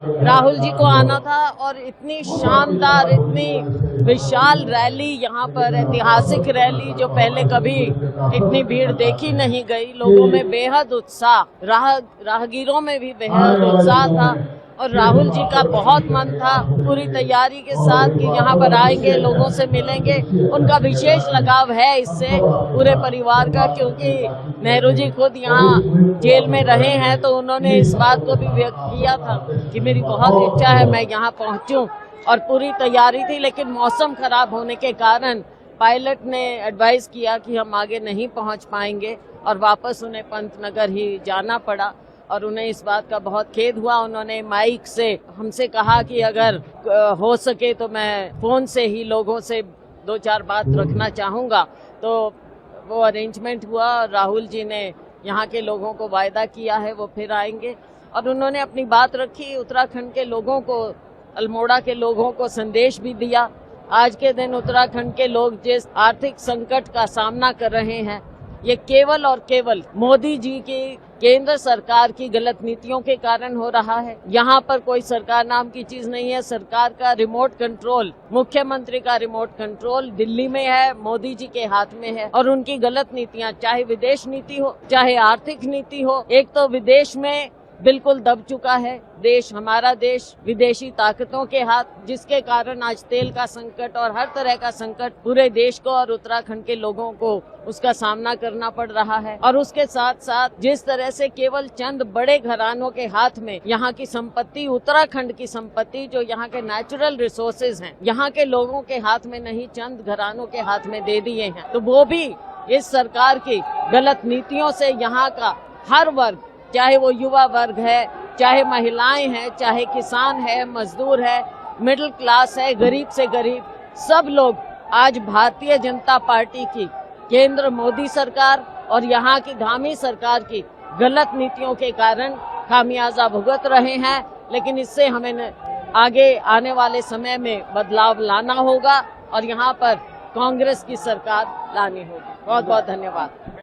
राहुल जी को आना था और इतनी शानदार, इतनी विशाल रैली, यहाँ पर ऐतिहासिक रैली जो पहले कभी इतनी भीड़ देखी नहीं गई। लोगों में बेहद उत्साह, राहगीरों में भी बेहद उत्साह था और राहुल जी का बहुत मन था पूरी तैयारी के साथ कि यहाँ पर आएंगे, लोगों से मिलेंगे। उनका विशेष लगाव है इससे पूरे परिवार का, क्योंकि नेहरू जी खुद यहाँ जेल में रहे हैं, तो उन्होंने इस बात को भी व्यक्त किया था कि मेरी बहुत इच्छा है मैं यहाँ पहुँचूं और पूरी तैयारी थी। लेकिन मौसम खराब होने के कारण पायलट ने एडवाइस किया कि हम आगे नहीं पहुँच पाएंगे और वापस उन्हें पंतनगर ही जाना पड़ा और उन्हें इस बात का बहुत खेद हुआ। उन्होंने माइक से हमसे कहा कि अगर हो सके तो मैं फोन से ही लोगों से 2-4 बात रखना चाहूँगा। तो वो अरेंजमेंट हुआ और राहुल जी ने यहाँ के लोगों को वायदा किया है वो फिर आएंगे और उन्होंने अपनी बात रखी। उत्तराखंड के लोगों को, अल्मोड़ा के लोगों को संदेश भी दिया। आज के दिन उत्तराखंड के लोग जिस आर्थिक संकट का सामना कर रहे हैं, ये केवल और केवल मोदी जी की, केंद्र सरकार की गलत नीतियों के कारण हो रहा है। यहाँ पर कोई सरकार नाम की चीज नहीं है। सरकार का रिमोट कंट्रोल, मुख्यमंत्री का रिमोट कंट्रोल दिल्ली में है, मोदी जी के हाथ में है और उनकी गलत नीतियाँ, चाहे विदेश नीति हो चाहे आर्थिक नीति हो। एक तो विदेश में बिल्कुल दब चुका है देश, हमारा देश विदेशी ताकतों के हाथ, जिसके कारण आज तेल का संकट और हर तरह का संकट पूरे देश को और उत्तराखंड के लोगों को उसका सामना करना पड़ रहा है। और उसके साथ साथ जिस तरह से केवल चंद बड़े घरानों के हाथ में यहाँ की संपत्ति, उत्तराखंड की संपत्ति, जो यहाँ के नेचुरल रिसोर्सेज हैं, यहाँ के लोगों के हाथ में नहीं, चंद घरानों के हाथ में दे दिए हैं, तो वो भी इस सरकार की गलत नीतियों से यहाँ का हर वर्ग, चाहे वो युवा वर्ग है, चाहे महिलाएं हैं, चाहे किसान है, मजदूर है, मिडिल क्लास है, गरीब से गरीब, सब लोग आज भारतीय जनता पार्टी की, केंद्र मोदी सरकार और यहाँ की धामी सरकार की गलत नीतियों के कारण खामियाजा भुगत रहे हैं। लेकिन इससे हमें आगे आने वाले समय में बदलाव लाना होगा और यहाँ पर कांग्रेस की सरकार लानी होगी। बहुत बहुत धन्यवाद।